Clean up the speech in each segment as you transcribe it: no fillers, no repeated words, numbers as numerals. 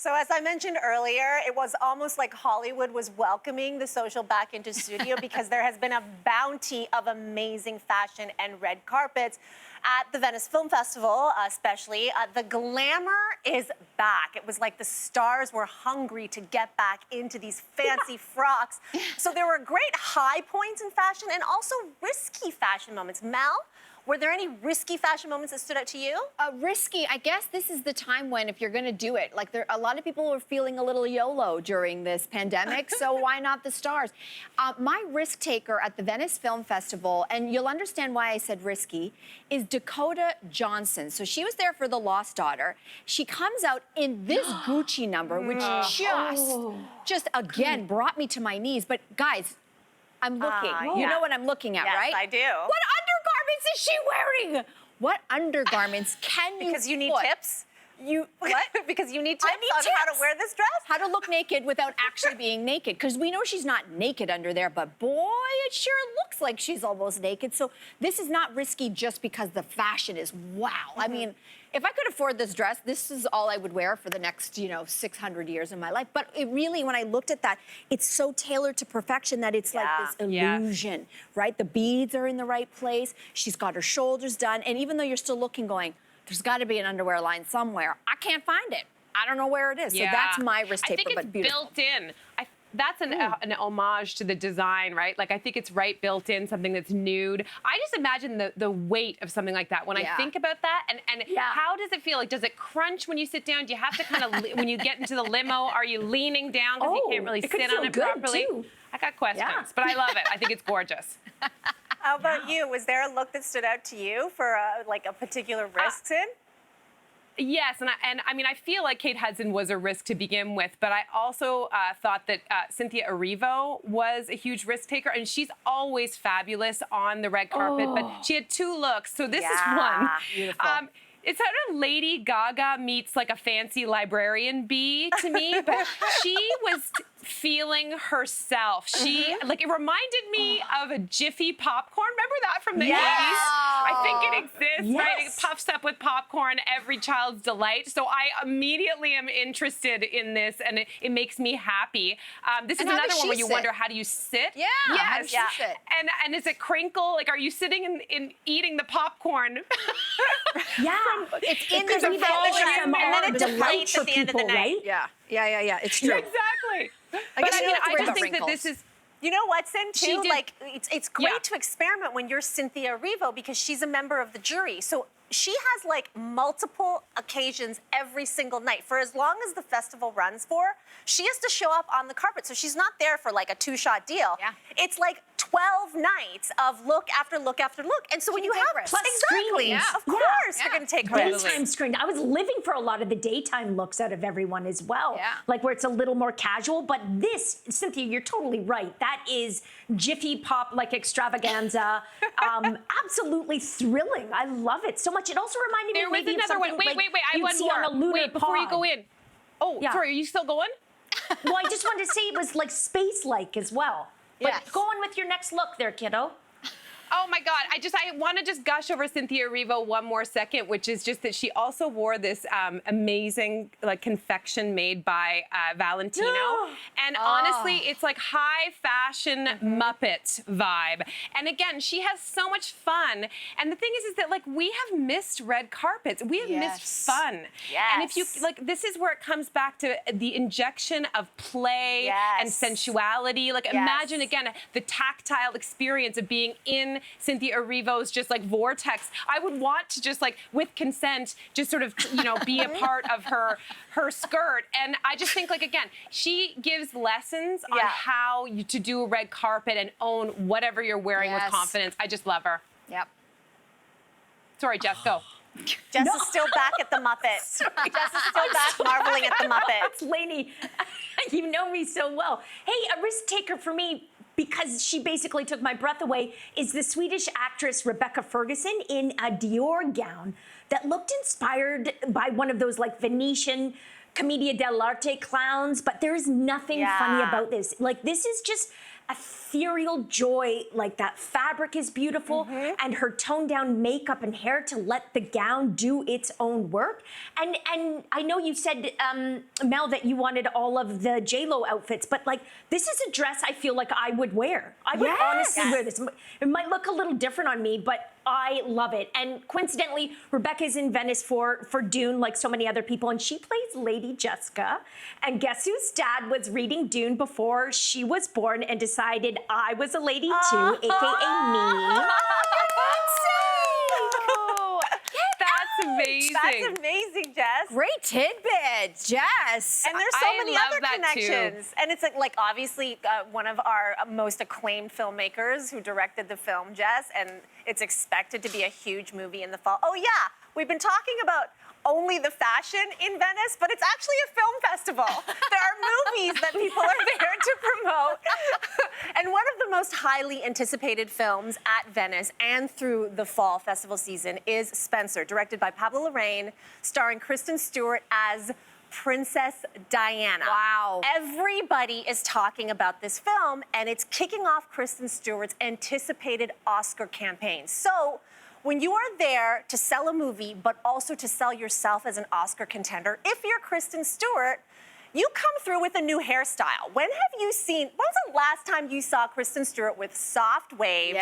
So as I mentioned earlier, it was almost like Hollywood was welcoming the social back into studio because there has been a bounty of amazing fashion and red carpets at the Venice Film Festival, especially. The glamour is back. It was like the stars were hungry to get back into these fancy frocks. So there were great high points in fashion and also risky fashion moments. Mel, were there any risky fashion moments that stood out to you? Risky, I guess this is the time when, if you're gonna do it, like a lot of people were feeling a little YOLO during this pandemic, so why not the stars? My risk taker at the Venice Film Festival, and you'll understand why I said risky, is Dakota Johnson. So she was there for The Lost Daughter. She comes out in this Gucci number, which just again brought me to my knees. But guys, I'm looking. You know what I'm looking at, right? Yes, I do. What undergarments is she wearing? What undergarments can you Because you need put? tips? You what? Because you need tips I need on how to tips. wear this dress? How to look naked without actually being naked. Because we know she's not naked under there, but boy, it sure looks like she's almost naked. So this is not risky just because the fashion is wow. I mean, if I could afford this dress, this is all I would wear for the next, 600 years of my life. But it really, when I looked at that, it's so tailored to perfection that it's like this illusion, right? The beads are in the right place. She's got her shoulders done. And even though you're still looking, going, there's got to be an underwear line somewhere, I can't find it. I don't know where it is. So that's my risk taker, but beautiful. I think it's built in. That's an homage to the design, right? Like, I think it's right built in, something that's nude. I just imagine the weight of something like that when I think about that. And how does it feel? Like, does it crunch when you sit down? Do you have to kind of, when you get into the limo, are you leaning down because you can't really sit on it properly? Too. I got questions, but I love it. I think it's gorgeous. How about you? Was there a look that stood out to you for a particular risk in? Yes, and I mean, I feel like Kate Hudson was a risk to begin with, but I also thought that Cynthia Reivo was a huge risk taker, and she's always fabulous on the red carpet, but she had two looks, so this is one. Beautiful. It's sort of Lady Gaga meets like a fancy librarian bee to me, but she was feeling herself. She, like, it reminded me of a Jiffy popcorn. Remember that from the 80s? I think it exists, right? It puffs up with popcorn, every child's delight. So I immediately am interested in this, and it makes me happy. This is another one where you wonder, how do you sit? Yeah. Yes. How does she sit? And is it crinkle? Like, are you sitting in eating the popcorn? It's in There's the a fellowship, and then it deflates at the end of the night. Yeah. It's true. Exactly. I But guess I you mean, don't have to I worry just about think that wrinkles. this is. You know what, Sin, too? did- Like, it's great to experiment when you're Cynthia Reivo because she's a member of the jury. So she has, like, multiple occasions every single night. For as long as the festival runs for, she has to show up on the carpet. So she's not there for, like, a two-shot deal. Yeah. It's, like, 12 nights of look after look after look. And so when you take have... risks. Plus screenings. Of course, you're going to take risks. Daytime screen. I was living for a lot of the daytime looks out of everyone as well. Yeah. Like where it's a little more casual. But this, Cynthia, you're totally right. That is Jiffy Pop, like extravaganza. Absolutely thrilling. I love it so much. It also reminded me There was maybe of another one. something Wait, like I you'd want see more. on a lunar Wait, before you pod. go in. Oh, Yeah. sorry, are you still going? Well, I just wanted to say it was like space-like as well. But go on with your next look there, kiddo. Oh my God, I want to just gush over Cynthia Reivo one more second, which is just that she also wore this amazing like confection made by Valentino. And honestly, it's like high fashion Muppet vibe. And again, she has so much fun. And the thing is that like we have missed red carpets. We have missed fun. And if you like, this is where it comes back to the injection of play and sensuality. Like imagine again, the tactile experience of being in Cynthia Reivo's just like vortex. I would want to just like with consent, just sort of, be a part of her skirt. And I just think like, again, she gives lessons on how to do a red carpet and own whatever you're wearing with confidence. I just love her. Yep. Sorry, Jess, go. Jess is still back at the Muppets. Jess is still back marveling at the Muppets. Lainey, you know me so well. Hey, a risk taker for me, because she basically took my breath away, is the Swedish actress Rebecca Ferguson in a Dior gown that looked inspired by one of those like Venetian Commedia dell'arte clowns, but there is nothing funny about this. Like, this is just ethereal joy, like that fabric is beautiful, and her toned down makeup and hair to let the gown do its own work. And I know you said, Mel, that you wanted all of the J-Lo outfits, but like this is a dress I feel like I would wear. I would honestly wear this. It might look a little different on me, but I love it. And coincidentally, Rebecca's in Venice for Dune, like so many other people, and she plays Lady Jessica. And guess whose dad was reading Dune before she was born and decided I was a lady too, aka me. That's amazing. That's amazing, Jess. Great tidbit, Jess. And there's so I many love other that too. connections. And it's like obviously one of our most acclaimed filmmakers who directed the film, Jess, and it's expected to be a huge movie in the fall. Oh yeah, we've been talking about only the fashion in Venice, but it's actually a film festival. There are movies that people are there to promote. And one of the most highly anticipated films at Venice and through the fall festival season is Spencer, directed by Pablo Larraín, starring Kristen Stewart as Princess Diana. Wow. Everybody is talking about this film, and it's kicking off Kristen Stewart's anticipated Oscar campaign. So, when you are there to sell a movie, but also to sell yourself as an Oscar contender, if you're Kristen Stewart, you come through with a new hairstyle. When was the last time you saw Kristen Stewart with soft waves,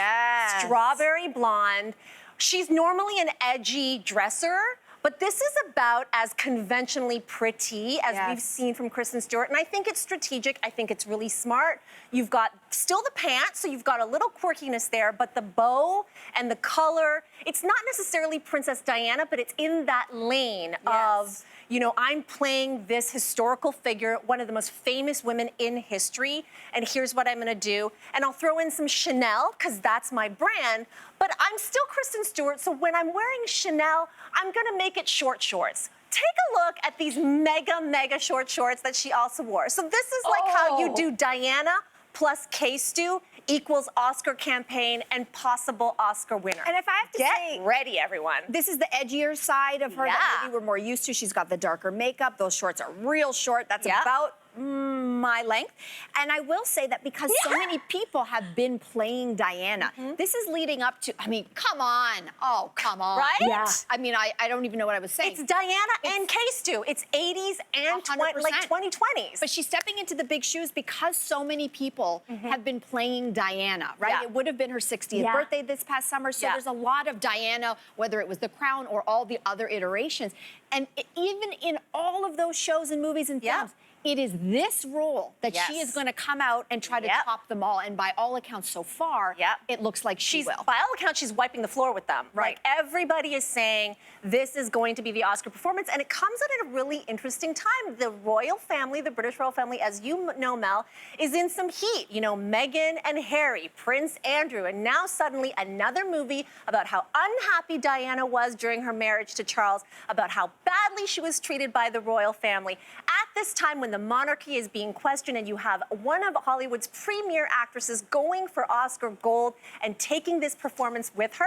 strawberry blonde? She's normally an edgy dresser, but this is about as conventionally pretty as we've seen from Kristen Stewart. And I think it's strategic. I think it's really smart. You've got still the pants, so you've got a little quirkiness there, but the bow and the color, it's not necessarily Princess Diana, but it's in that lane of, you know, I'm playing this historical figure, one of the most famous women in history, and here's what I'm gonna do. And I'll throw in some Chanel, because that's my brand, but I'm still Kristen Stewart, so when I'm wearing Chanel, I'm gonna make it short shorts. Take a look at these mega short shorts that she also wore. So this is like how you do Diana plus K-Stu equals Oscar campaign and possible Oscar winner. And if I have to say, get ready, everyone. this is the edgier side of her that maybe we're more used to. She's got the darker makeup. Those shorts are real short. That's about my length. And I will say that because so many people have been playing Diana, this is leading up to, I mean, come on. Oh, come on. Right? Yeah. I mean, I don't even know what I was saying. It's Diana and K-Stu. It's 80s and 2020s. But she's stepping into the big shoes because so many people have been playing Diana, right? It would have been her 60th birthday this past summer, so there's a lot of Diana, whether it was The Crown or all the other iterations. And even in all of those shows and movies and films, it is this role that she is going to come out and try to top them all. And by all accounts so far, it looks like she will. By all accounts, she's wiping the floor with them. Right. Like, everybody is saying this is going to be the Oscar performance, and it comes at a really interesting time. The royal family, the British royal family, as you know, Mel, is in some heat. You know, Meghan and Harry, Prince Andrew, and now suddenly another movie about how unhappy Diana was during her marriage to Charles, about how badly she was treated by the royal family. At this time when the monarchy is being questioned and you have one of Hollywood's premier actresses going for Oscar Gold and taking this performance with her.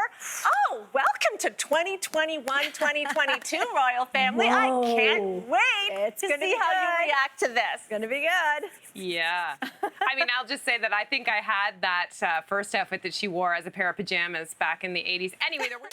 Oh, welcome to 2021, 2022, royal family. I can't wait to see how you react to this. It's going to be good. Yeah. I mean, I'll just say that I think I had that first outfit that she wore as a pair of pajamas back in the 80s. Anyway, there were...